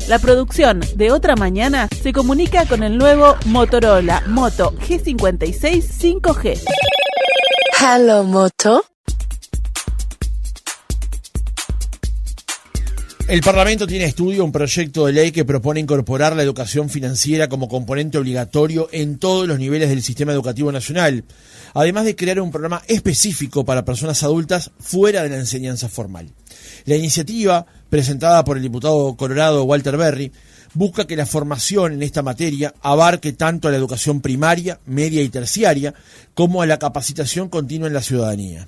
La producción de Otra Mañana se comunica con el nuevo Motorola Moto G56 5G. Hello, Moto. El Parlamento tiene a estudio un proyecto de ley que propone incorporar la educación financiera como componente obligatorio en todos los niveles del sistema educativo nacional, además de crear un programa específico para personas adultas fuera de la enseñanza formal. La iniciativa, presentada por el diputado colorado Walter Berry, busca que la formación en esta materia abarque tanto a la educación primaria, media y terciaria, como a la capacitación continua en la ciudadanía.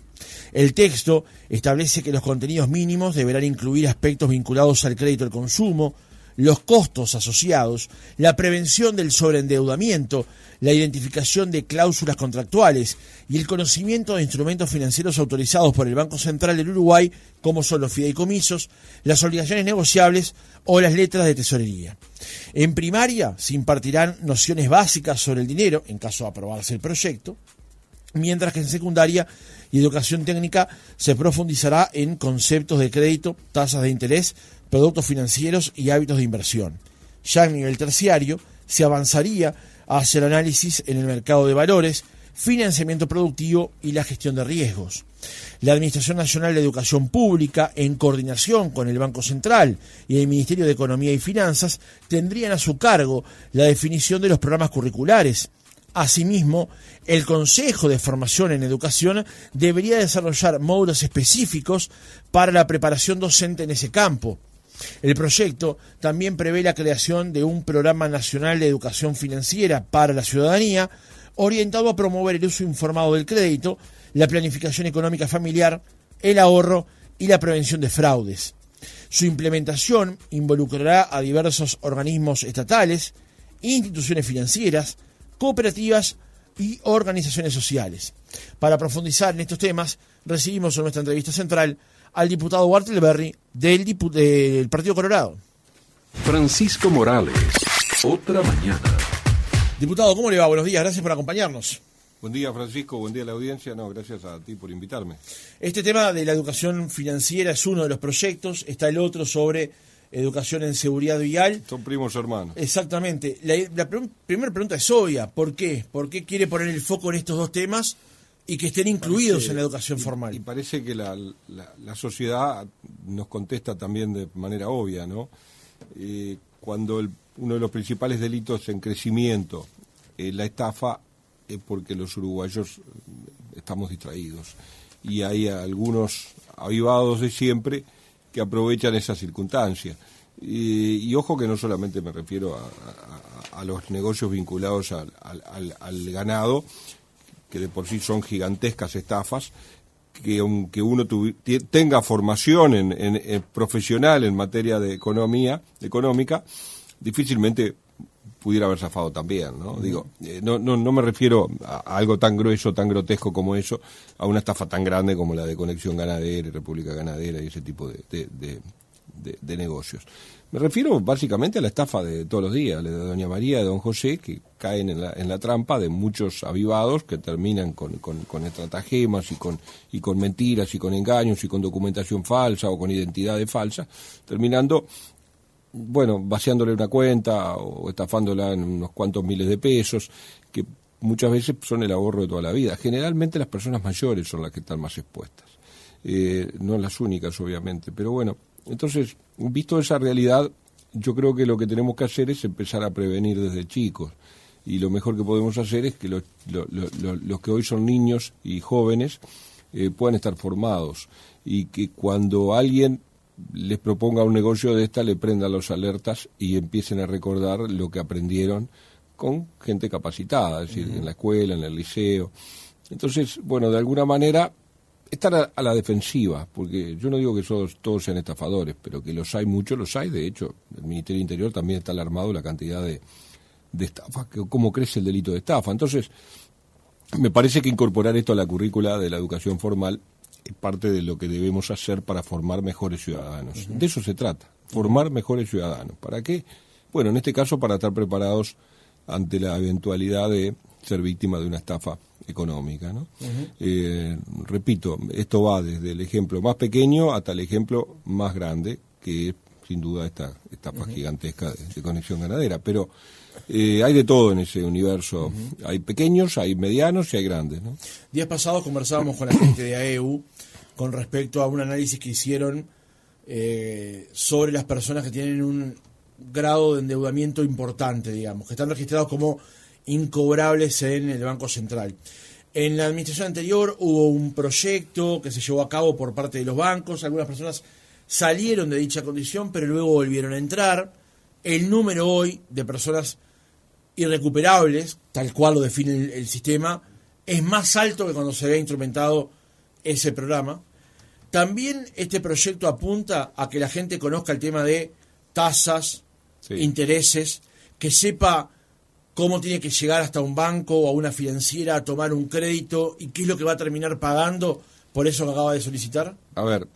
El texto establece que los contenidos mínimos deberán incluir aspectos vinculados al crédito al consumo, los costos asociados, la prevención del sobreendeudamiento, la identificación de cláusulas contractuales y el conocimiento de instrumentos financieros autorizados por el Banco Central del Uruguay, como son los fideicomisos, las obligaciones negociables o las letras de tesorería. En primaria se impartirán nociones básicas sobre el dinero, en caso de aprobarse el proyecto, mientras que en secundaria y educación técnica se profundizará en conceptos de crédito, tasas de interés, productos financieros y hábitos de inversión. Ya en nivel terciario se avanzaría hacia el análisis en el mercado de valores, financiamiento productivo y la gestión de riesgos. La Administración Nacional de Educación Pública, en coordinación con el Banco Central y el Ministerio de Economía y Finanzas, tendrían a su cargo la definición de los programas curriculares. Asimismo, el Consejo de Formación en Educación debería desarrollar módulos específicos para la preparación docente en ese campo. El proyecto también prevé la creación de un Programa Nacional de Educación Financiera para la ciudadanía, orientado a promover el uso informado del crédito, la planificación económica familiar, el ahorro y la prevención de fraudes. Su implementación involucrará a diversos organismos estatales, instituciones financieras, cooperativas y organizaciones sociales. Para profundizar en estos temas, recibimos en nuestra entrevista central al diputado Walter Berry del Partido Colorado. Francisco Morales, Otra Mañana. Diputado, ¿cómo le va? Buenos días, gracias por acompañarnos. Buen día, Francisco, buen día a la audiencia. No, gracias a ti por invitarme. Este tema de la educación financiera es uno de los proyectos, está el otro sobre educación en seguridad vial. Son primos hermanos. Exactamente. La primera pregunta es obvia. ¿Por qué? ¿Por qué quiere poner el foco en estos dos temas y que estén incluidos en la educación formal? Y parece que la sociedad nos contesta también de manera obvia, ¿no? Cuando uno de los principales delitos en crecimiento es la estafa, es porque los uruguayos estamos distraídos. Y hay algunos avivados de siempre que aprovechan esa circunstancia. Y ojo que no solamente me refiero a los negocios vinculados al ganado, que de por sí son gigantescas estafas, que aunque uno tenga formación en profesional en materia de económica, difícilmente pudiera haber zafado también, ¿no? Digo, no me refiero a algo tan grueso, tan grotesco como eso, a una estafa tan grande como la de Conexión Ganadera y República Ganadera y ese tipo de negocios. Me refiero básicamente a la estafa de todos los días, la de Doña María, de Don José, que caen en la trampa de muchos avivados que terminan con estratagemas y con mentiras y con engaños y con documentación falsa o con identidades falsas, terminando vaciándole una cuenta o estafándola en unos cuantos miles de pesos, que muchas veces son el ahorro de toda la vida. Generalmente las personas mayores son las que están más expuestas, no las únicas obviamente, pero bueno, entonces, visto esa realidad, yo creo que lo que tenemos que hacer es empezar a prevenir desde chicos, y lo mejor que podemos hacer es que los que hoy son niños y jóvenes puedan estar formados, y que cuando alguien les proponga un negocio de esta, le prendan las alertas y empiecen a recordar lo que aprendieron con gente capacitada, es decir, en la escuela, en el liceo. Entonces, de alguna manera, estar a la defensiva, porque yo no digo que todos sean estafadores, pero que los hay muchos, los hay. De hecho, el Ministerio del Interior también está alarmado de la cantidad de estafas, cómo crece el delito de estafa. Entonces, me parece que incorporar esto a la currícula de la educación formal es parte de lo que debemos hacer para formar mejores ciudadanos. De eso se trata, formar mejores ciudadanos. ¿Para qué? En este caso para estar preparados ante la eventualidad de ser víctima de una estafa económica, ¿no? Repito, esto va desde el ejemplo más pequeño hasta el ejemplo más grande, que es sin duda esta estafa gigantesca de conexión ganadera. Pero hay de todo en ese universo. Hay pequeños, hay medianos y hay grandes, ¿no? Días pasados conversábamos con la gente de AEU con respecto a un análisis que hicieron sobre las personas que tienen un grado de endeudamiento importante, digamos, que están registrados como incobrables en el Banco Central. En la administración anterior hubo un proyecto que se llevó a cabo por parte de los bancos, algunas personas salieron de dicha condición, pero luego volvieron a entrar. El número hoy de personas irrecuperables, tal cual lo define el sistema, es más alto que cuando se había instrumentado ese programa. También este proyecto apunta a que la gente conozca el tema de tasas, intereses, que sepa cómo tiene que llegar hasta un banco o a una financiera a tomar un crédito y qué es lo que va a terminar pagando por eso que acaba de solicitar. A ver,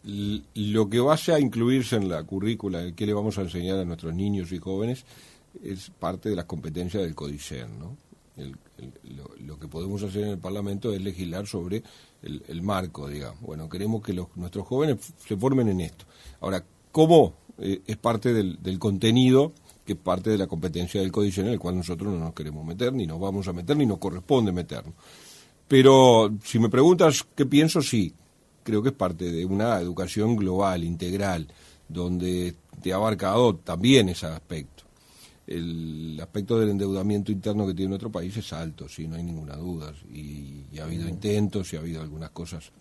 lo que vaya a incluirse en la currícula, qué le vamos a enseñar a nuestros niños y jóvenes, es parte de las competencias del CODICEN, ¿no? Lo que podemos hacer en el Parlamento es legislar sobre el marco, digamos. Bueno, queremos que nuestros jóvenes se formen en esto. Ahora, ¿cómo? Es parte del contenido, que es parte de la competencia del CODICEN, en el cual nosotros no nos queremos meter, ni nos vamos a meter, ni nos corresponde meternos. Pero si me preguntas qué pienso, sí, creo que es parte de una educación global, integral, donde te ha abarcado también ese aspecto. El aspecto del endeudamiento interno que tiene nuestro país es alto, sí, no hay ninguna duda, y ha habido intentos y ha habido algunas cosas,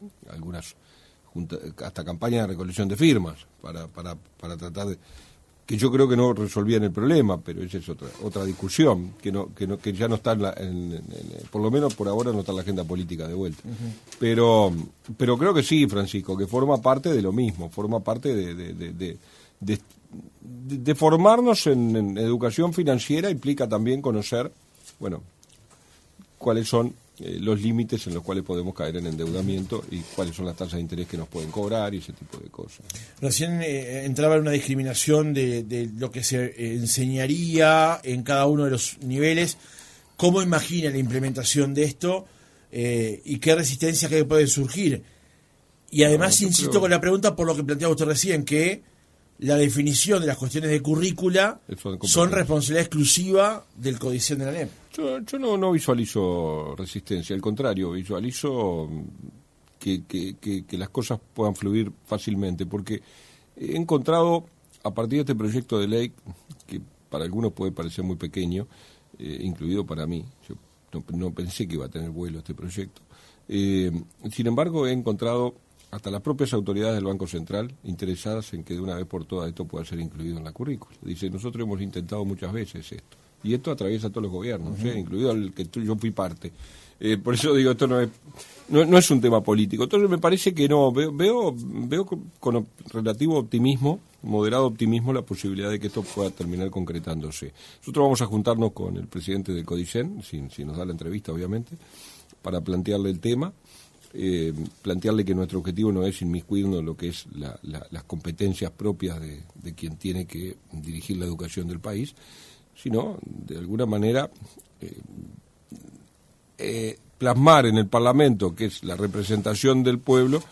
hasta campañas de recolección de firmas para tratar de, que yo creo que no resolvían el problema, pero esa es otra discusión que ya no está por lo menos por ahora no está en la agenda política de vuelta. Pero creo que sí, Francisco, que forma parte de lo mismo, forma parte de formarnos en educación financiera. Implica también conocer, bueno, cuáles son los límites en los cuales podemos caer en endeudamiento y cuáles son las tasas de interés que nos pueden cobrar y ese tipo de cosas. Recién entraba en una discriminación de lo que se enseñaría en cada uno de los niveles. ¿Cómo imagina la implementación de esto y qué resistencias que pueden surgir? Y además insisto con la pregunta por lo que planteaba usted recién, que la definición de las cuestiones de currícula son responsabilidad exclusiva del CODICEN de la ANEP. Yo no visualizo resistencia, al contrario, visualizo que las cosas puedan fluir fácilmente, porque he encontrado, a partir de este proyecto de ley, que para algunos puede parecer muy pequeño, incluido para mí, yo no pensé que iba a tener vuelo este proyecto, sin embargo he encontrado hasta las propias autoridades del Banco Central interesadas en que de una vez por todas esto pueda ser incluido en la currícula. Dice, nosotros hemos intentado muchas veces esto, y esto atraviesa a todos los gobiernos, incluido el que yo fui parte. Por eso digo, esto no es un tema político. Entonces me parece que no, veo con relativo optimismo, moderado optimismo, la posibilidad de que esto pueda terminar concretándose. Nosotros vamos a juntarnos con el presidente del CODICEN, si nos da la entrevista obviamente, para plantearle el tema. Plantearle que nuestro objetivo no es inmiscuirnos en lo que es las competencias propias de quien tiene que dirigir la educación del país, sino de alguna manera plasmar en el Parlamento, que es la representación del pueblo,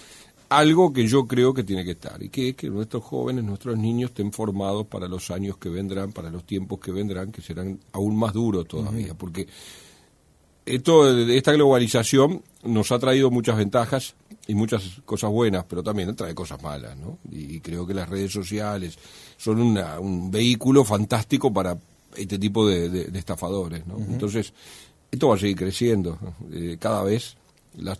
algo que yo creo que tiene que estar, y que es que nuestros jóvenes, nuestros niños estén formados para los años que vendrán, para los tiempos que vendrán, que serán aún más duros todavía, porque esta globalización nos ha traído muchas ventajas y muchas cosas buenas, pero también trae cosas malas, ¿no? Y creo que las redes sociales son un vehículo fantástico para este tipo de estafadores, ¿no? Entonces, esto va a seguir creciendo. Cada vez la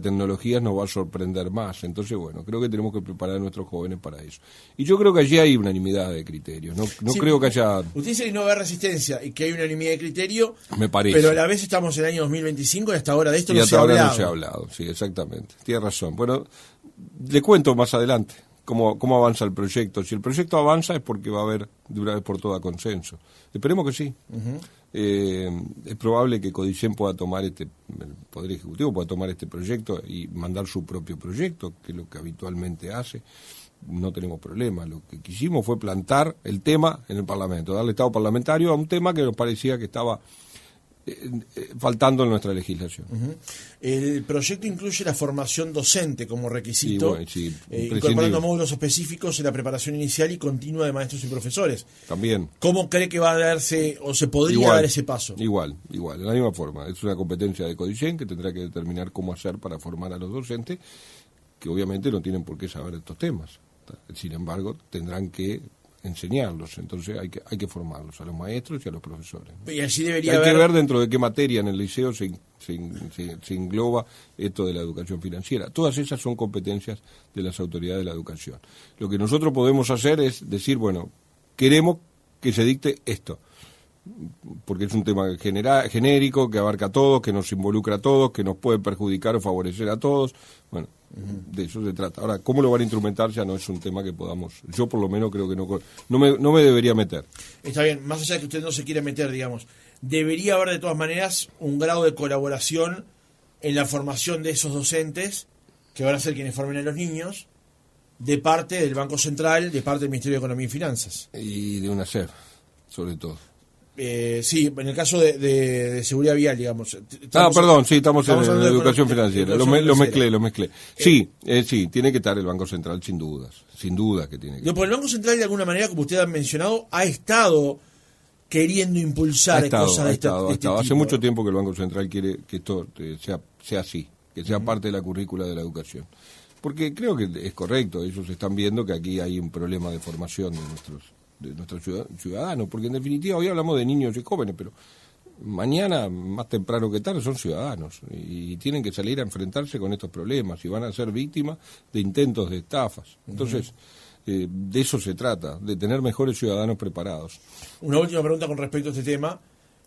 tecnología nos va a sorprender más. Entonces, bueno, creo que tenemos que preparar a nuestros jóvenes para eso. Y yo creo que allí hay unanimidad de criterios. No sí, creo que haya... Usted dice que no va a haber resistencia y que hay unanimidad de criterio. Me parece. Pero a la vez estamos en el año 2025 y hasta ahora de esto no se ha hablado. No se ha hablado, sí, exactamente. Tiene razón. Bueno, le cuento más adelante cómo avanza el proyecto. Si el proyecto avanza es porque va a haber de una vez por todas consenso. Esperemos que sí. Es probable que CODICEN pueda tomar el Poder Ejecutivo pueda tomar este proyecto y mandar su propio proyecto, que es lo que habitualmente hace. No tenemos problema. Lo que quisimos fue plantar el tema en el Parlamento, darle estado parlamentario a un tema que nos parecía que estaba faltando en nuestra legislación. El proyecto incluye la formación docente como requisito, incorporando imprescindible. módulos específicos en la preparación inicial y continua de maestros y profesores. También. ¿Cómo cree que va a darse o se podría dar ese paso? Igual, de la misma forma. Es una competencia de Codicen que tendrá que determinar cómo hacer para formar a los docentes, que obviamente no tienen por qué saber estos temas. Sin embargo, tendrán que enseñarlos, entonces hay que formarlos a los maestros y a los profesores, ¿no? Y allí debería hay haber... que ver dentro de qué materia en el liceo se engloba esto de la educación financiera. Todas esas son competencias de las autoridades de la educación. Lo que nosotros podemos hacer es decir, bueno, queremos que se dicte esto, porque es un tema genérico, que abarca a todos, que nos involucra a todos, que nos puede perjudicar o favorecer a todos. Bueno, de eso se trata. Ahora, ¿cómo lo van a instrumentar? Ya no es un tema que podamos... Yo por lo menos creo que no me debería meter. Está bien, más allá de que usted no se quiera meter, digamos, debería haber de todas maneras un grado de colaboración en la formación de esos docentes, que van a ser quienes formen a los niños, de parte del Banco Central, de parte del Ministerio de Economía y Finanzas. Y de UNACEF, sobre todo. Sí, en el caso de seguridad vial, digamos. Estamos en educación financiera. Lo mezclé. Sí, tiene que estar el Banco Central sin duda que tiene que estar. El Banco Central, de alguna manera, como usted ha mencionado, ha estado queriendo impulsar cosas de este tipo. Hace mucho tiempo que el Banco Central quiere que esto sea así, que sea parte de la currícula de la educación. Porque creo que es correcto, ellos están viendo que aquí hay un problema de formación de nuestros ciudadanos, porque en definitiva hoy hablamos de niños y jóvenes, pero mañana, más temprano que tarde, son ciudadanos y tienen que salir a enfrentarse con estos problemas y van a ser víctimas de intentos de estafas. Entonces, de eso se trata, de tener mejores ciudadanos preparados. Una última pregunta con respecto a este tema.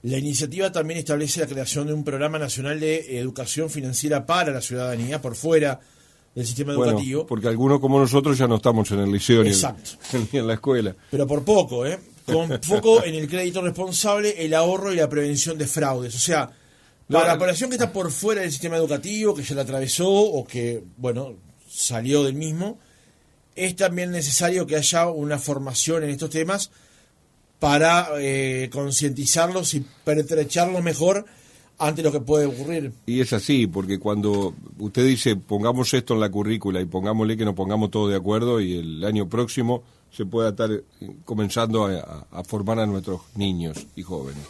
La iniciativa también establece la creación de un programa nacional de educación financiera para la ciudadanía por fuera del sistema educativo. Porque algunos como nosotros ya no estamos en el liceo ni en la escuela. Pero por poco, con foco en el crédito responsable, el ahorro y la prevención de fraudes. O sea, para la población que está por fuera del sistema educativo, que ya la atravesó o que, salió del mismo, es también necesario que haya una formación en estos temas para concientizarlos y pertrecharlos mejor ante lo que puede ocurrir. Y es así, porque cuando usted dice pongamos esto en la currícula y pongámosle que nos pongamos todos de acuerdo y el año próximo se pueda estar comenzando a formar a nuestros niños y jóvenes.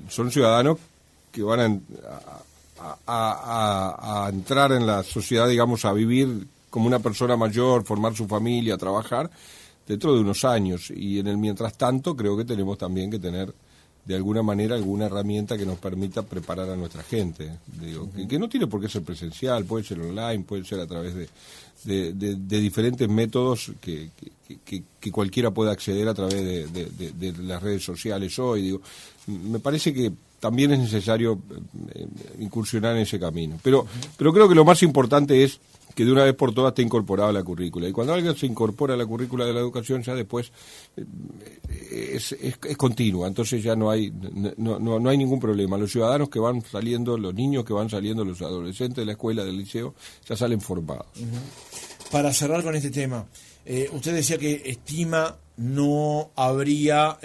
Son ciudadanos que van a entrar en la sociedad, digamos, a vivir como una persona mayor, formar su familia, trabajar dentro de unos años. Y en el mientras tanto creo que tenemos también que tener de alguna manera alguna herramienta que nos permita preparar a nuestra gente. Que no tiene por qué ser presencial, puede ser online, puede ser a través de diferentes métodos que cualquiera pueda acceder a través de las redes sociales hoy. Me parece que también es necesario incursionar en ese camino. Pero creo que lo más importante es que de una vez por todas esté incorporada a la currícula. Y cuando alguien se incorpora a la currícula de la educación, ya después es continua. Entonces ya no hay ningún problema. Los ciudadanos que van saliendo, los niños que van saliendo, los adolescentes de la escuela, del liceo, ya salen formados. Para cerrar con este tema, usted decía que no habría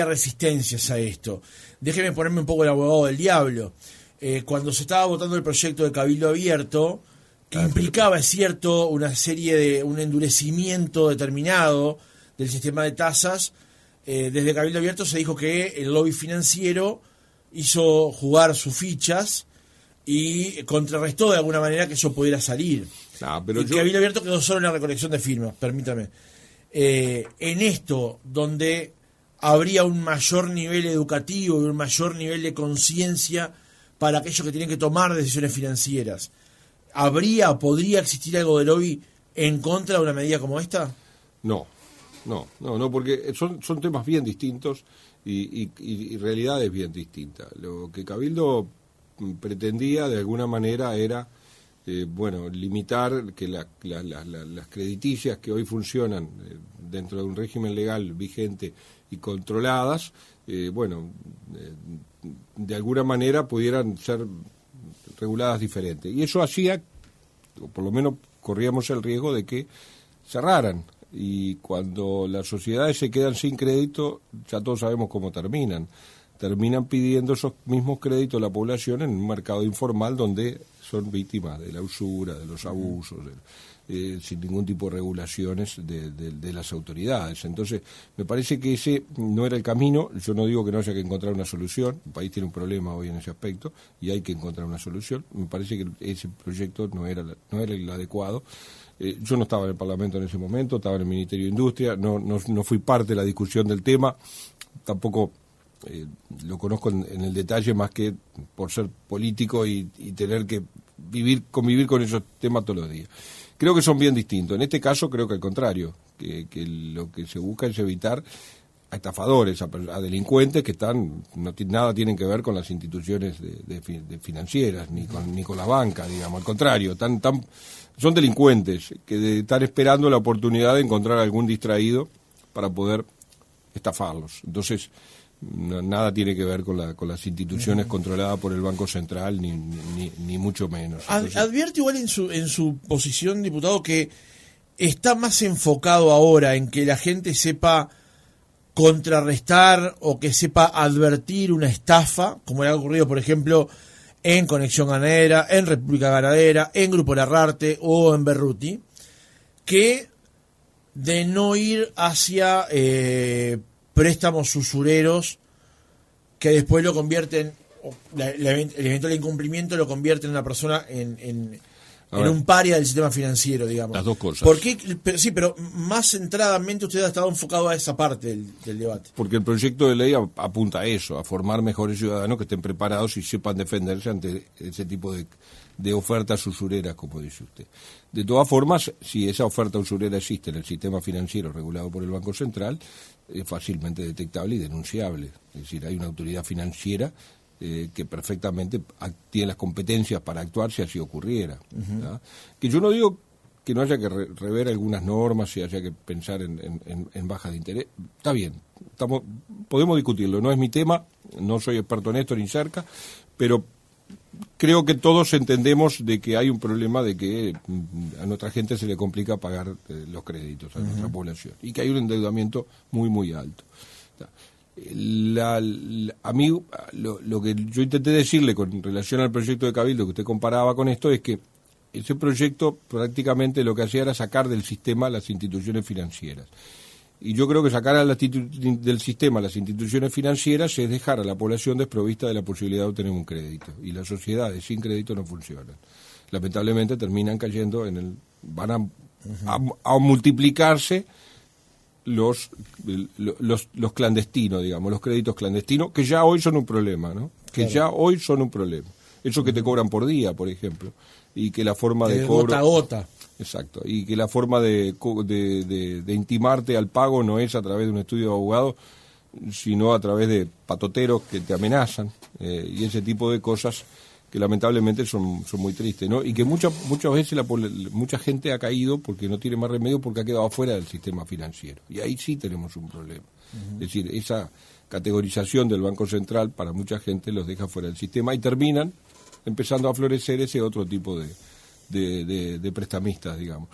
resistencias a esto. Déjeme ponerme un poco el abogado del diablo. Cuando se estaba votando el proyecto de Cabildo Abierto, que implicaba, es cierto, un endurecimiento determinado del sistema de tasas, desde Cabildo Abierto se dijo que el lobby financiero hizo jugar sus fichas y contrarrestó de alguna manera que eso pudiera salir. Cabildo Abierto quedó solo en la recolección de firmas, permítame. En esto, donde habría un mayor nivel educativo y un mayor nivel de conciencia para aquellos que tienen que tomar decisiones financieras, ¿podría existir algo de lobby en contra de una medida como esta? No, porque son temas bien distintos y realidades bien distintas. Lo que Cabildo pretendía de alguna manera era limitar que las crediticias que hoy funcionan dentro de un régimen legal vigente y controladas, de alguna manera pudieran ser reguladas diferentes. Y eso hacía, o por lo menos corríamos el riesgo de que cerraran Y cuando las sociedades se quedan sin crédito, ya todos sabemos cómo terminan. Terminan pidiendo esos mismos créditos a la población en un mercado informal donde son víctimas de la usura, de los abusos, sin ningún tipo de regulaciones de las autoridades. Entonces, me parece que ese no era el camino. Yo no digo que no haya que encontrar una solución. El país tiene un problema hoy en ese aspecto y hay que encontrar una solución. Me parece que ese proyecto no era el adecuado. Yo no estaba en el Parlamento en ese momento, estaba en el Ministerio de Industria, no fui parte de la discusión del tema, tampoco lo conozco en el detalle más que por ser político y tener que convivir con esos temas todos los días. Creo que son bien distintos. En este caso creo que al contrario, que lo que se busca es evitar a estafadores, a delincuentes que nada tienen que ver con las instituciones de financieras, ni con la banca, digamos, al contrario, son delincuentes que están esperando la oportunidad de encontrar algún distraído para poder estafarlos. Entonces, nada tiene que ver con las instituciones controladas por el Banco Central, ni mucho menos. Entonces, advierte igual en su posición, diputado, que está más enfocado ahora en que la gente sepa contrarrestar o que sepa advertir una estafa, como le ha ocurrido, por ejemplo, en Conexión Ganadera, en República Ganadera, en Grupo Larrarte o en Berruti, que de no ir hacia préstamos usureros que después lo convierten, el eventual incumplimiento lo convierte en una persona en un paria del sistema financiero, digamos. Las dos cosas. ¿Por qué? Pero más centradamente usted ha estado enfocado a esa parte del debate. Porque el proyecto de ley apunta a eso, a formar mejores ciudadanos que estén preparados y sepan defenderse ante ese tipo de ofertas usureras, como dice usted. De todas formas, si esa oferta usurera existe en el sistema financiero regulado por el Banco Central, es fácilmente detectable y denunciable. Es decir, hay una autoridad financiera que perfectamente tiene las competencias para actuar si así ocurriera. Uh-huh. Que yo no digo que no haya que rever algunas normas y haya que pensar en bajas de interés. Está bien, podemos discutirlo, no es mi tema, no soy experto en esto ni cerca, pero creo que todos entendemos de que hay un problema de que a nuestra gente se le complica pagar los créditos, a nuestra población, y que hay un endeudamiento muy, muy alto. A mí, lo que yo intenté decirle con relación al proyecto de Cabildo que usted comparaba con esto es que ese proyecto prácticamente lo que hacía era sacar del sistema las instituciones financieras. Y yo creo que sacar del sistema las instituciones financieras es dejar a la población desprovista de la posibilidad de obtener un crédito. Y las sociedades sin crédito no funcionan. Lamentablemente terminan cayendo van a multiplicarse los clandestinos, digamos, los créditos clandestinos, que ya hoy son un problema, ¿no? Que ya hoy son un problema. Eso que te cobran por día, por ejemplo, y que la forma de cobro... Gota a gota. Exacto, y que la forma de intimarte al pago no es a través de un estudio de abogado, sino a través de patoteros que te amenazan, y ese tipo de cosas que lamentablemente son muy tristes, ¿no? Y que muchas veces mucha gente ha caído porque no tiene más remedio, porque ha quedado fuera del sistema financiero. Y ahí sí tenemos un problema. Uh-huh. Es decir, esa categorización del Banco Central para mucha gente los deja fuera del sistema y terminan empezando a florecer ese otro tipo de prestamistas, digamos.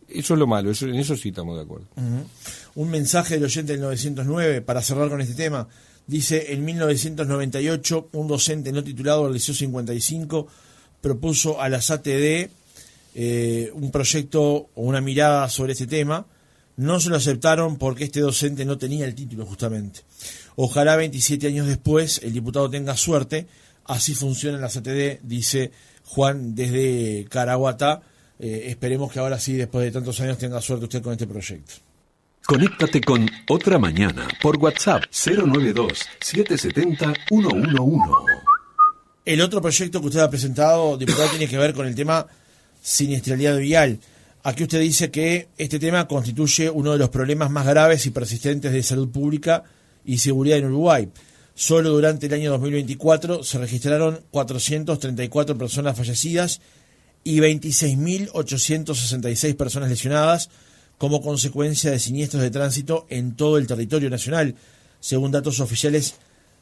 Eso es lo malo, en eso sí estamos de acuerdo. Uh-huh. Un mensaje del oyente del 909, para cerrar con este tema, dice: en 1998, un docente no titulado del Liceo 55 propuso a las ATD un proyecto o una mirada sobre este tema. No se lo aceptaron porque este docente no tenía el título, justamente. Ojalá 27 años después el diputado tenga suerte. Así funcionan las ATD, dice Juan desde Caraguatá. Esperemos que ahora sí, después de tantos años, tenga suerte usted con este proyecto. Conéctate con Otra Mañana por WhatsApp 092-770-111. El otro proyecto que usted ha presentado, diputado, tiene que ver con el tema siniestralidad vial. Aquí usted dice que este tema constituye uno de los problemas más graves y persistentes de salud pública y seguridad en Uruguay. Solo durante el año 2024 se registraron 434 personas fallecidas y 26.866 personas lesionadas como consecuencia de siniestros de tránsito en todo el territorio nacional, según datos oficiales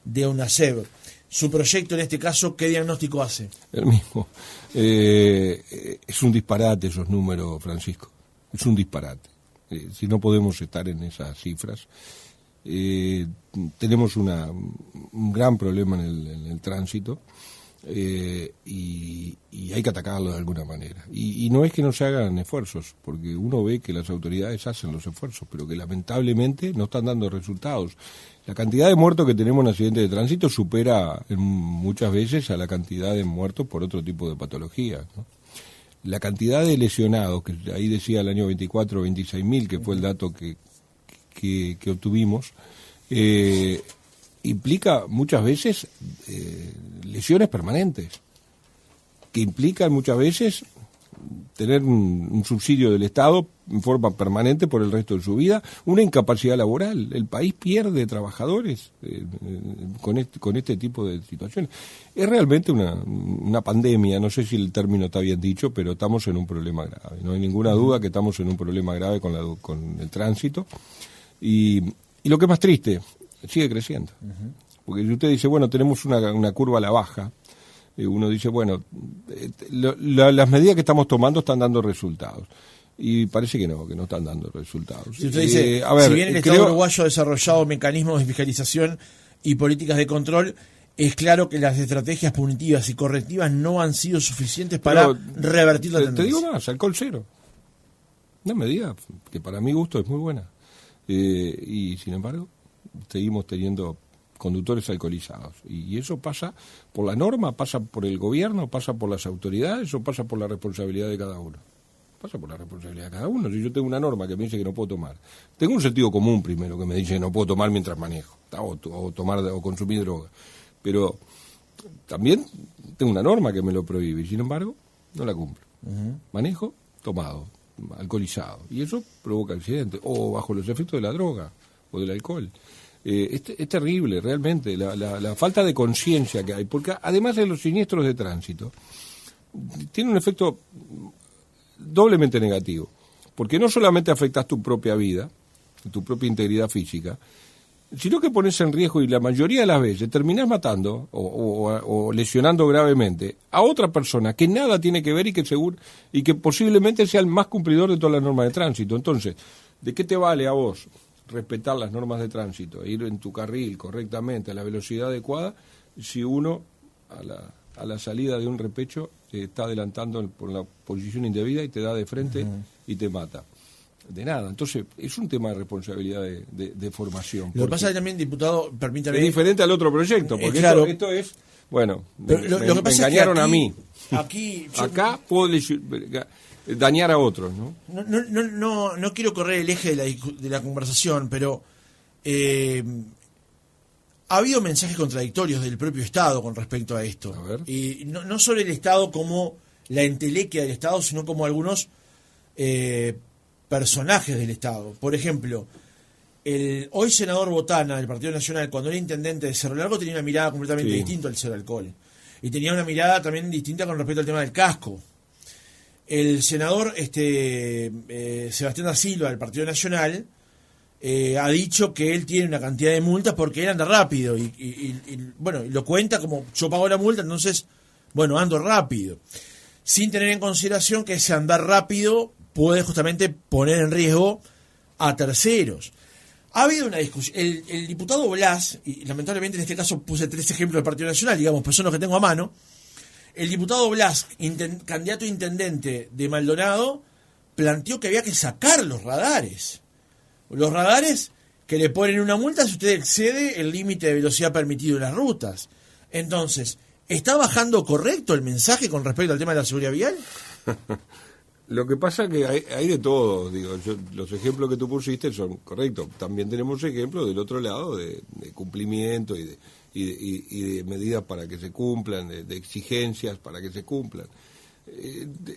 de UNACEB. Su proyecto, en este caso, ¿qué diagnóstico hace? El mismo. Es un disparate esos números, Francisco. Es un disparate. si no podemos estar en esas cifras. Tenemos un gran problema en el tránsito, y hay que atacarlo de alguna manera. Y no es que no se hagan esfuerzos, porque uno ve que las autoridades hacen los esfuerzos, pero que lamentablemente no están dando resultados. La cantidad de muertos que tenemos en accidentes de tránsito supera muchas veces a la cantidad de muertos por otro tipo de patologías, ¿no? La cantidad de lesionados, que ahí decía el año 24, 26.000, que fue el dato que obtuvimos, implica muchas veces lesiones permanentes, que implican muchas veces tener un subsidio del Estado en forma permanente por el resto de su vida, una incapacidad laboral. El país pierde trabajadores con este tipo de situaciones. Es realmente una pandemia, no sé si el término está bien dicho, pero estamos en un problema grave. No hay ninguna duda que estamos en un problema grave con el tránsito. Y lo que es más triste, sigue creciendo. Porque si usted dice, bueno, tenemos una curva a la baja, uno dice, bueno, las medidas que estamos tomando están dando resultados. Y parece que no están dando resultados. Si usted dice, si bien el Estado uruguayo ha desarrollado mecanismos de fiscalización y políticas de control, es claro que las estrategias punitivas y correctivas no han sido suficientes para revertir la tendencia. Te digo más, alcohol cero. Una medida que para mi gusto es muy buena. Y sin embargo, seguimos teniendo conductores alcoholizados. Y eso pasa por la norma, pasa por el gobierno, pasa por las autoridades o pasa por la responsabilidad de cada uno. Pasa por la responsabilidad de cada uno. Si yo tengo una norma que me dice que no puedo tomar, tengo un sentido común primero que me dice que no puedo tomar mientras manejo, o tomar o consumir droga. Pero también tengo una norma que me lo prohíbe y sin embargo no la cumplo. Manejo tomado, alcoholizado, y eso provoca accidentes, o bajo los efectos de la droga o del alcohol. Es terrible realmente la falta de conciencia que hay, porque además de los siniestros de tránsito tiene un efecto doblemente negativo, porque no solamente afectas tu propia vida, tu propia integridad física, sino que pones en riesgo, y la mayoría de las veces terminás matando o lesionando gravemente a otra persona que nada tiene que ver y que posiblemente sea el más cumplidor de todas las normas de tránsito. Entonces, ¿de qué te vale a vos respetar las normas de tránsito, ir en tu carril correctamente a la velocidad adecuada, si uno a la salida de un repecho está adelantando por la posición indebida y te da de frente y te mata? De nada. Entonces, es un tema de responsabilidad de formación. Lo que pasa es también, diputado, permítame... Es diferente al otro proyecto, porque claro. esto es... Bueno, lo que pasa engañaron es que aquí, a mí. Acá puedo dañar a otros, ¿no? No quiero correr el eje de la conversación, pero ha habido mensajes contradictorios del propio Estado con respecto a esto. A ver. Y no solo el Estado como la entelequia del Estado, sino como algunos personajes del Estado. Por ejemplo, el hoy senador Botana del Partido Nacional, cuando era intendente de Cerro Largo, tenía una mirada completamente distinta al cero alcohol. Y tenía una mirada también distinta con respecto al tema del casco. El senador Sebastián da Silva del Partido Nacional ha dicho que él tiene una cantidad de multas porque él anda rápido y bueno, lo cuenta como yo pago la multa, entonces, bueno, ando rápido, sin tener en consideración que ese andar rápido puede justamente poner en riesgo a terceros. Ha habido una discusión. El diputado Blas, y lamentablemente en este caso puse 3 ejemplos del Partido Nacional, digamos, pues son los que tengo a mano. El diputado Blas, candidato a intendente de Maldonado, planteó que había que sacar los radares. Los radares que le ponen una multa si usted excede el límite de velocidad permitido en las rutas. Entonces, ¿está bajando correcto el mensaje con respecto al tema de la seguridad vial? Lo que pasa es que hay de todo, digo, los ejemplos que tú pusiste son correctos. También tenemos ejemplos del otro lado de cumplimiento y de medidas para que se cumplan, de exigencias para que se cumplan.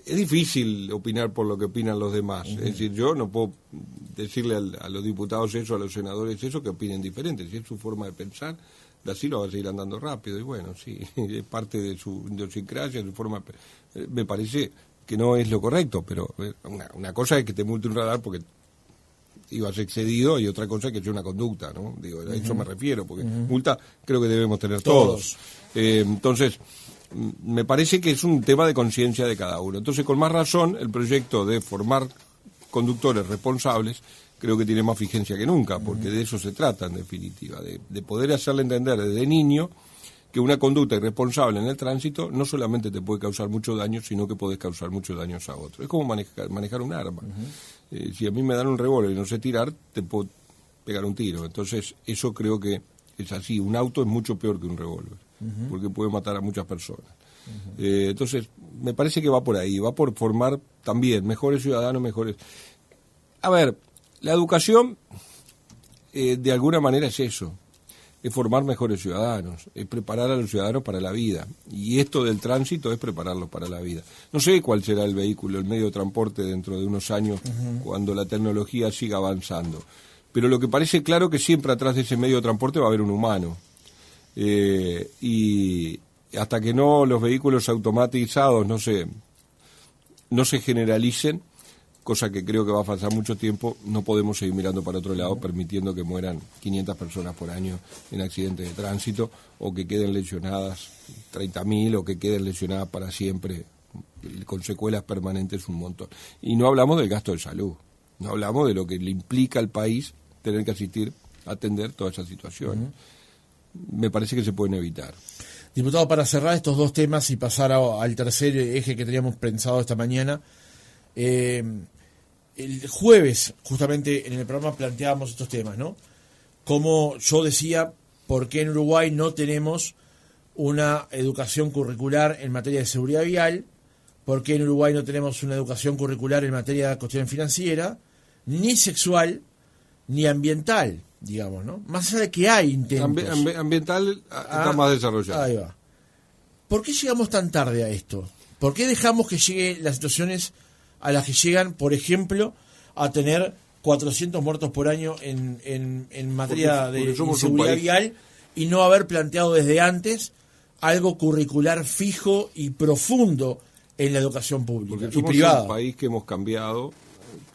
Es difícil opinar por lo que opinan los demás. Es decir, yo no puedo decirle a los diputados eso, a los senadores eso, que opinen diferente. Si es su forma de pensar, así lo va a seguir andando rápido. Y bueno, sí, es parte de su idiosincrasia, su forma. Me parece que no es lo correcto, pero una cosa es que te multe un radar porque ibas excedido y otra cosa es que sea una conducta, ¿no? Digo, a eso me refiero, porque multa creo que debemos tener todos. Entonces, me parece que es un tema de conciencia de cada uno. Entonces, con más razón, el proyecto de formar conductores responsables, creo que tiene más vigencia que nunca, porque de eso se trata en definitiva, de poder hacerle entender desde niño que una conducta irresponsable en el tránsito no solamente te puede causar mucho daño, sino que podés causar muchos daños a otros. Es como manejar un arma. Si a mí me dan un revólver y no sé tirar, te puedo pegar un tiro. Entonces, eso creo que es así. Un auto es mucho peor que un revólver, porque puede matar a muchas personas. Entonces, me parece que va por ahí, va por formar también mejores ciudadanos, mejores... A ver, la educación, de alguna manera es eso. Es formar mejores ciudadanos, es preparar a los ciudadanos para la vida. Y esto del tránsito es prepararlos para la vida. No sé cuál será el vehículo, el medio de transporte dentro de unos años, cuando la tecnología siga avanzando. Pero lo que parece claro que siempre atrás de ese medio de transporte va a haber un humano. Y hasta que no los vehículos automatizados no se generalicen, cosa que creo que va a pasar mucho tiempo, no podemos seguir mirando para otro lado permitiendo que mueran 500 personas por año en accidentes de tránsito, o que queden lesionadas 30.000, o que queden lesionadas para siempre con secuelas permanentes un montón. Y no hablamos del gasto de salud, no hablamos de lo que le implica al país tener que atender toda esa situación. Me parece que se pueden evitar. Diputado, para cerrar estos dos temas y pasar al tercer eje que teníamos pensado esta mañana, el jueves, justamente en el programa, planteábamos estos temas, ¿no? Como yo decía, ¿por qué en Uruguay no tenemos una educación curricular en materia de seguridad vial? ¿Por qué en Uruguay no tenemos una educación curricular en materia de cuestión financiera, ni sexual, ni ambiental, digamos, ¿no? Más allá de que hay intentos. Ambiental está más desarrollado. Ahí va. ¿Por qué llegamos tan tarde a esto? ¿Por qué dejamos que lleguen las situaciones a las que llegan, por ejemplo, a tener 400 muertos por año en materia de seguridad vial, y no haber planteado desde antes algo curricular fijo y profundo en la educación pública y privada? Somos un país que hemos cambiado,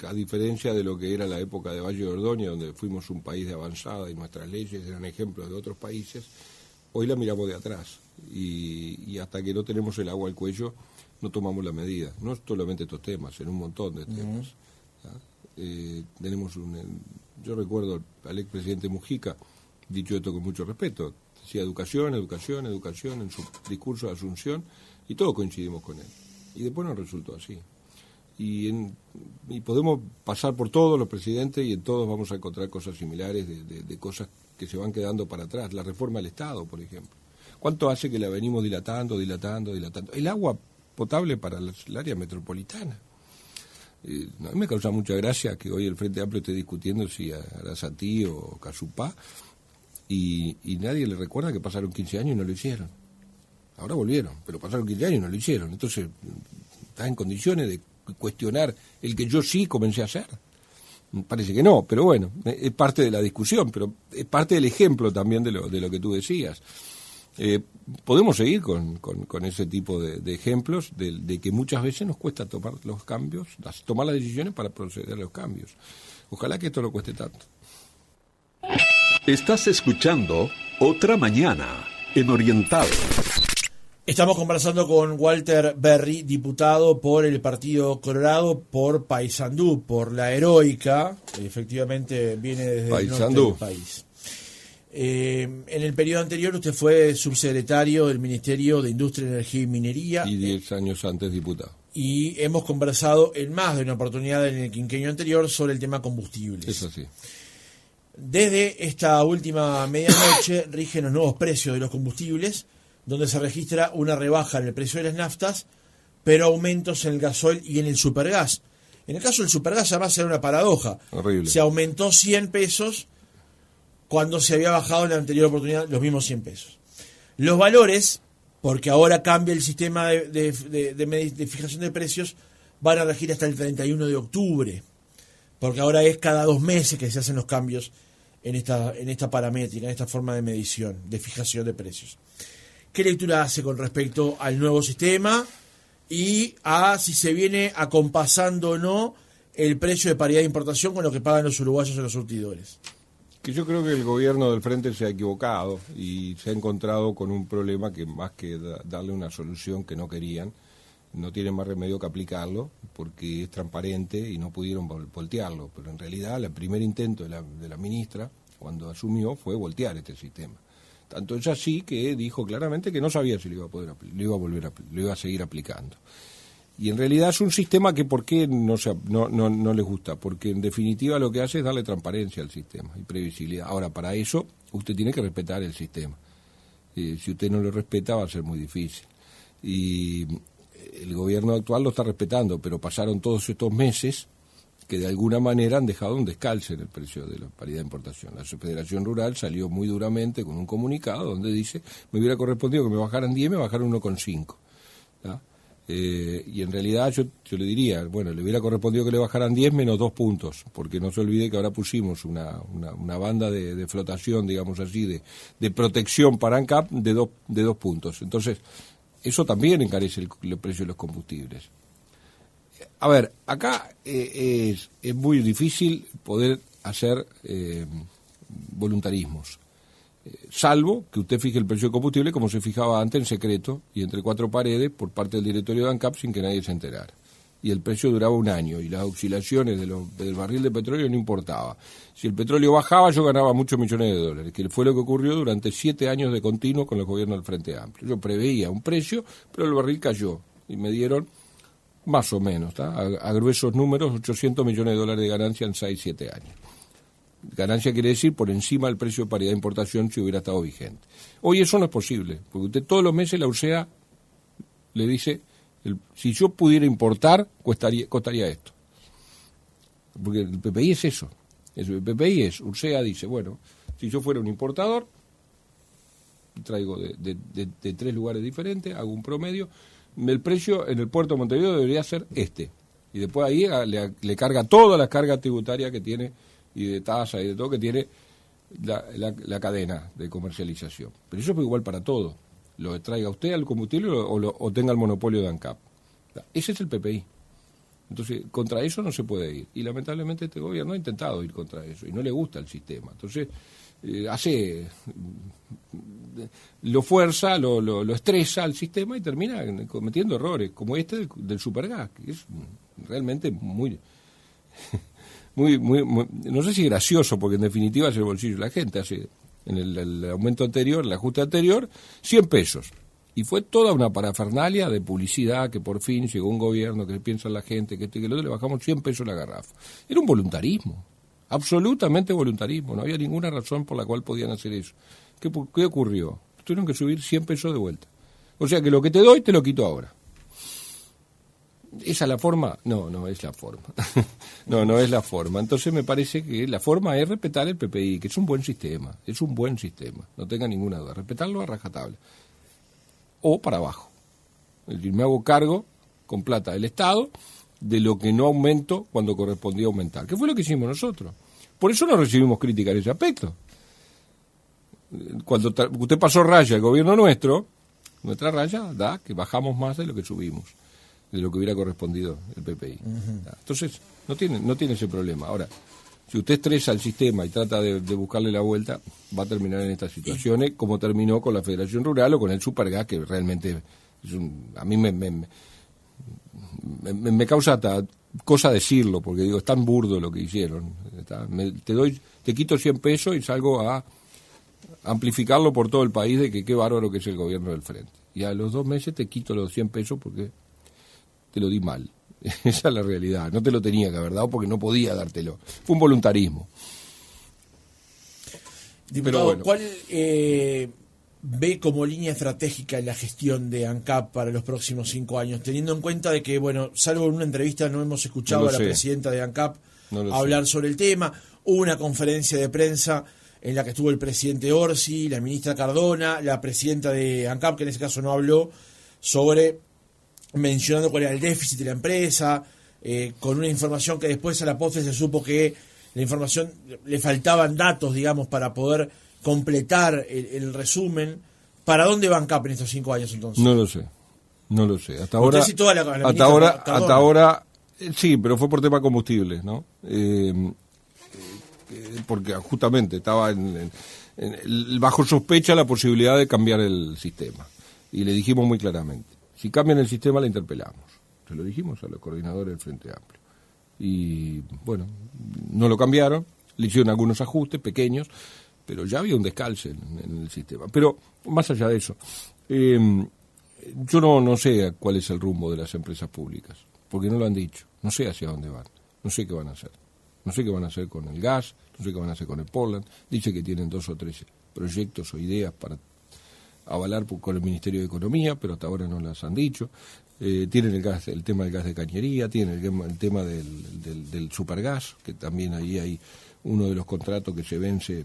a diferencia de lo que era la época de Valle de Ordóñez, donde fuimos un país de avanzada y nuestras leyes eran ejemplos de otros países. Hoy la miramos de atrás y hasta que no tenemos el agua al cuello no tomamos la medida. No solamente estos temas, en un montón de temas. Yo recuerdo al expresidente Mujica, dicho esto con mucho respeto, decía educación, educación, educación en su discurso de Asunción, y todos coincidimos con él. Y después nos resultó así. Y podemos pasar por todos los presidentes y en todos vamos a encontrar cosas similares, de cosas que se van quedando para atrás. La reforma del Estado, por ejemplo. ¿Cuánto hace que la venimos dilatando? El agua potable para el área metropolitana. A mí me causa mucha gracia que hoy el Frente Amplio esté discutiendo si Arasatí o Casupá, y nadie le recuerda que pasaron 15 años y no lo hicieron. Ahora volvieron, pero pasaron 15 años y no lo hicieron. Entonces, ¿estás en condiciones de cuestionar el que yo sí comencé a hacer? Parece que no, pero bueno, es parte de la discusión, pero es parte del ejemplo también de lo que tú decías. Podemos seguir con ese tipo de ejemplos de que muchas veces nos cuesta tomar los cambios, tomar las decisiones para proceder a los cambios. Ojalá que esto no cueste tanto. Estás escuchando Otra Mañana en Oriental. Estamos conversando con Walter Berry, diputado por el Partido Colorado, por Paysandú, por la heroica, efectivamente viene desde el norte del país. En el periodo anterior usted fue subsecretario del Ministerio de Industria, Energía y Minería. Y 10 años antes diputado. Y hemos conversado en más de una oportunidad en el quinquenio anterior sobre el tema combustibles. Eso sí. Desde esta última medianoche rigen los nuevos precios de los combustibles, donde se registra una rebaja en el precio de las naftas, pero aumentos en el gasoil y en el supergas. En el caso del supergas además era una paradoja. Horrible. Se aumentó 100 pesos cuando se había bajado en la anterior oportunidad los mismos 100 pesos. Los valores, porque ahora cambia el sistema de fijación de precios, van a regir hasta el 31 de octubre, porque ahora es cada 2 meses que se hacen los cambios en esta paramétrica, en esta forma de medición, de fijación de precios. ¿Qué lectura hace con respecto al nuevo sistema y a si se viene acompasando o no el precio de paridad de importación con lo que pagan los uruguayos en los surtidores? Que yo creo que el gobierno del Frente se ha equivocado y se ha encontrado con un problema que más que darle una solución que no querían, no tienen más remedio que aplicarlo porque es transparente y no pudieron voltearlo, pero en realidad el primer intento de la ministra cuando asumió fue voltear este sistema. Tanto es así que dijo claramente que no sabía si lo iba a seguir aplicando. Y en realidad es un sistema que ¿por qué no les gusta? Porque en definitiva lo que hace es darle transparencia al sistema y previsibilidad. Ahora, para eso usted tiene que respetar el sistema. Si usted no lo respeta va a ser muy difícil. Y el gobierno actual lo está respetando, pero pasaron todos estos meses que de alguna manera han dejado un descalce en el precio de la paridad de importación. La Federación Rural salió muy duramente con un comunicado donde dice, me hubiera correspondido que me bajaran 10, me bajaron 1,5. Y en realidad yo le diría, bueno, le hubiera correspondido que le bajaran 10 menos 2 puntos, porque no se olvide que ahora pusimos una banda de flotación, digamos así, de protección para ANCAP de 2 puntos. Entonces, eso también encarece el precio de los combustibles. A ver, acá es muy difícil poder hacer voluntarismos, salvo que usted fije el precio del combustible como se fijaba antes en secreto y entre 4 paredes por parte del directorio de ANCAP sin que nadie se enterara. Y el precio duraba 1 año y las oscilaciones del barril de petróleo no importaba. Si el petróleo bajaba yo ganaba muchos millones de dólares, que fue lo que ocurrió durante 7 años de continuo con los gobiernos del Frente Amplio. Yo preveía un precio, pero el barril cayó y me dieron más o menos, a gruesos números, 800 millones de dólares de ganancia en 6-7 años. Ganancia quiere decir por encima del precio de paridad de importación si hubiera estado vigente. Hoy eso no es posible, porque usted todos los meses la URSEA le dice, si yo pudiera importar, costaría esto. Porque el PPI es eso. El PPI es, URSEA dice, bueno, si yo fuera un importador, traigo de 3 lugares diferentes, hago un promedio, el precio en el puerto de Montevideo debería ser este. Y después ahí le carga todas las cargas tributarias que tiene y de tasa y de todo que tiene la cadena de comercialización. Pero eso es igual para todo. Lo traiga usted al combustible o tenga el monopolio de ANCAP. Ese es el PPI. Entonces, contra eso no se puede ir. Y lamentablemente este gobierno ha intentado ir contra eso y no le gusta el sistema. Entonces, lo fuerza, lo estresa al sistema y termina cometiendo errores, como este del supergas, que es realmente muy, no sé si gracioso, porque en definitiva es el bolsillo de la gente. Hace en el aumento anterior, el ajuste anterior, 100 pesos. Y fue toda una parafernalia de publicidad que por fin llegó un gobierno que piensa en la gente, que esto y que lo otro, le bajamos 100 pesos la garrafa. Era un voluntarismo. Absolutamente voluntarismo, no había ninguna razón por la cual podían hacer eso. ¿Qué ocurrió? Tuvieron que subir 100 pesos de vuelta. O sea que lo que te doy te lo quito ahora. ¿Esa es la forma? No es la forma. no es la forma. Entonces me parece que la forma es respetar el PPI, que es un buen sistema, no tenga ninguna duda. Respetarlo a rajatabla. O para abajo. Es decir, me hago cargo con plata del Estado de lo que no aumento cuando correspondía aumentar, que fue lo que hicimos nosotros. Por eso no recibimos crítica en ese aspecto. Cuando usted pasó raya el gobierno nuestra raya da que bajamos más de lo que subimos, de lo que hubiera correspondido el PPI. Uh-huh. Entonces, no tiene ese problema. Ahora, si usted estresa el sistema y trata de buscarle la vuelta, va a terminar en estas situaciones, como terminó con la Federación Rural o con el Supergas, que realmente a mí me causa hasta cosa decirlo, porque digo, es tan burdo lo que hicieron. Te quito 100 pesos y salgo a amplificarlo por todo el país de que qué bárbaro que es el gobierno del frente. Y a los 2 meses te quito los 100 pesos porque te lo di mal. Esa es la realidad. No te lo tenía que haber dado porque no podía dártelo. Fue un voluntarismo. Diputado, bueno. ¿Cuál ve como línea estratégica en la gestión de ANCAP para los próximos 5 años, teniendo en cuenta de que, bueno, salvo en una entrevista no hemos escuchado a la presidenta de ANCAP hablar sobre el tema? Hubo una conferencia de prensa en la que estuvo el presidente Orsi, la ministra Cardona, la presidenta de ANCAP, que en ese caso no habló, mencionando cuál era el déficit de la empresa, con una información que después a la postre se supo que la información le faltaban datos, digamos, para poder completar el resumen. ¿Para dónde va ANCAP en estos 5 años entonces? No lo sé. Hasta ahora sí, pero fue por tema combustibles, ¿no? Porque justamente estaba bajo sospecha la posibilidad de cambiar el sistema. Y le dijimos muy claramente, Si cambian el sistema, la interpelamos. Se lo dijimos a los coordinadores del Frente Amplio. Y bueno, no lo cambiaron, le hicieron algunos ajustes pequeños, pero ya había un descalce en el sistema. Pero más allá de eso, yo no sé cuál es el rumbo de las empresas públicas, porque no lo han dicho. No sé hacia dónde van, no sé qué van a hacer. No sé qué van a hacer con el gas, no sé qué van a hacer con el Portland. Dice que tienen 2 o 3 proyectos o ideas para avalar con el Ministerio de Economía, pero hasta ahora no las han dicho. Tienen el tema del gas de cañería, tienen el tema del supergas, que también ahí hay uno de los contratos que se vence,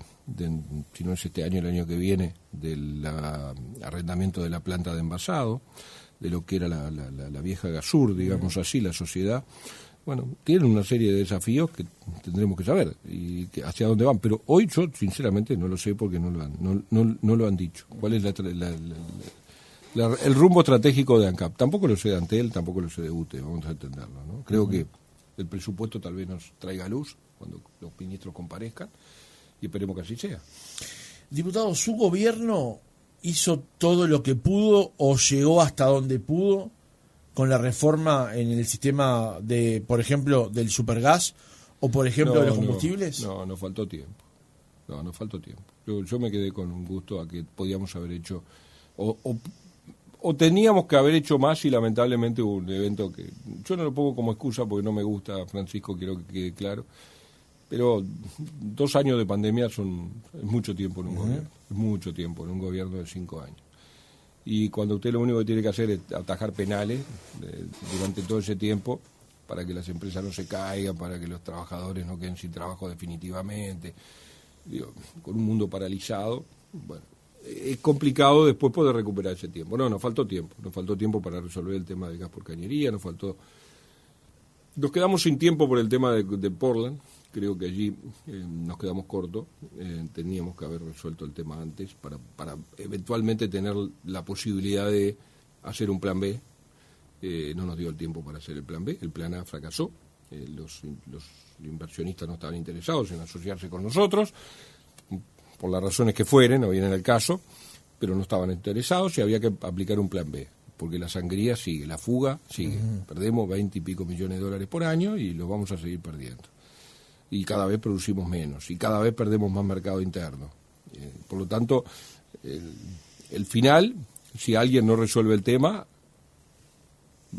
si no es este año, el año que viene, del arrendamiento de la planta de envasado, de lo que era la vieja Gasur, digamos así, la sociedad. Bueno, tienen una serie de desafíos que tendremos que saber y hacia dónde van, pero hoy yo sinceramente no lo sé porque no lo han dicho. ¿Cuál es el rumbo estratégico de ANCAP? Tampoco lo sé de Antel, tampoco lo sé de UTE, vamos a entenderlo, ¿no? Creo que el presupuesto tal vez nos traiga luz cuando los ministros comparezcan y esperemos que así sea. Diputado, ¿su gobierno hizo todo lo que pudo o llegó hasta donde pudo con la reforma en el sistema de, por ejemplo, del supergas o, por ejemplo, de los combustibles? No, nos faltó tiempo. Nos faltó tiempo. Yo me quedé con un gusto a que podíamos haber hecho o teníamos que haber hecho más y lamentablemente hubo un evento que yo no lo pongo como excusa porque no me gusta, Francisco, quiero que quede claro, pero 2 años de pandemia es mucho tiempo en un gobierno, es mucho tiempo en un gobierno de 5 años. Y cuando usted lo único que tiene que hacer es atajar penales durante todo ese tiempo para que las empresas no se caigan, para que los trabajadores no queden sin trabajo definitivamente, con un mundo paralizado, bueno, es complicado después poder recuperar ese tiempo. Nos faltó tiempo para resolver el tema del gas por cañería, nos quedamos sin tiempo por el tema de Portland. Creo que allí nos quedamos cortos, teníamos que haber resuelto el tema antes para eventualmente tener la posibilidad de hacer un plan B. No nos dio el tiempo para hacer el plan B, el plan A fracasó, los inversionistas no estaban interesados en asociarse con nosotros, por las razones que fueren, no viene el caso, pero no estaban interesados y había que aplicar un plan B, porque la sangría sigue, la fuga sigue, perdemos 20 y pico millones de dólares por año y los vamos a seguir perdiendo. Y cada vez producimos menos, y cada vez perdemos más mercado interno. Por lo tanto, el final, si alguien no resuelve el tema,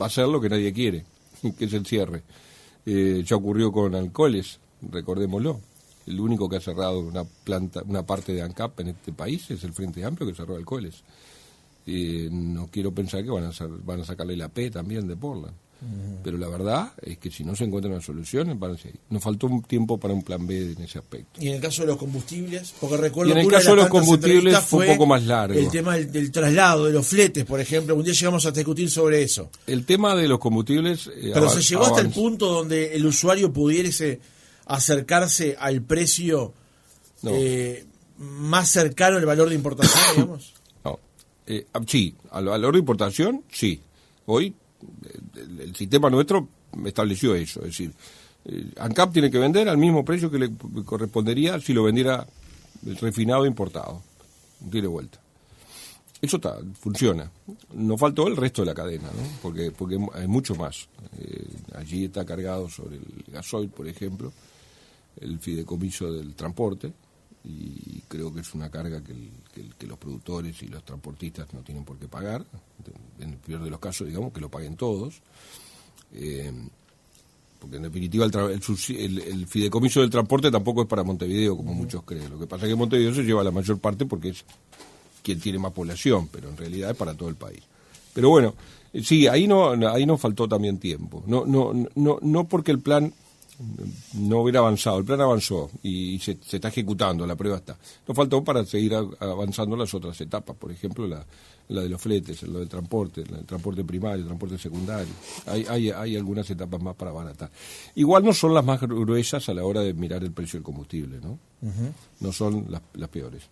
va a ser lo que nadie quiere, que es el cierre. Ya ocurrió con Alcoholes, recordémoslo. El único que ha cerrado una parte de ANCAP en este país es el Frente Amplio, que cerró Alcoholes. No quiero pensar que van a sacarle la P también de Portland. Pero la verdad es que si no se encuentran las soluciones, nos faltó un tiempo para un plan B en ese aspecto. Y en el caso de los combustibles, porque recuerdo y en el que caso de los combustibles fue un poco más largo. El tema del traslado, de los fletes, por ejemplo, un día llegamos a discutir sobre eso. El tema de los combustibles... Pero se llegó hasta el punto donde el usuario pudiese acercarse al precio más cercano al valor de importación, digamos. No. Sí, al valor de importación, sí. Hoy el sistema nuestro estableció eso, es decir, ANCAP tiene que vender al mismo precio que le correspondería si lo vendiera refinado e importado. No tiene vuelta. Eso funciona. Nos faltó el resto de la cadena, ¿no? Porque hay mucho más. Allí está cargado sobre el gasoil, por ejemplo, el fideicomiso del transporte, y creo que es una carga que los productores y los transportistas no tienen por qué pagar. En el peor de los casos, digamos, que lo paguen todos. Porque en definitiva el fideicomiso del transporte tampoco es para Montevideo, como muchos creen. Lo que pasa es que Montevideo se lleva la mayor parte porque es quien tiene más población, pero en realidad es para todo el país. Pero bueno, sí, ahí nos faltó también tiempo. No porque el plan no hubiera avanzado, el plan avanzó y se está ejecutando, la prueba está. Nos faltó para seguir avanzando las otras etapas, por ejemplo la de los fletes, lo del transporte, el transporte primario, el transporte secundario. Hay algunas etapas más para abaratar. Igual no son las más gruesas a la hora de mirar el precio del combustible, ¿no? No son las peores.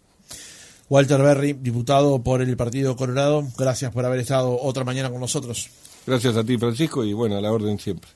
Walter Berry, diputado por el Partido Colorado, gracias por haber estado otra mañana con nosotros. Gracias a ti, Francisco, y bueno, a la orden siempre.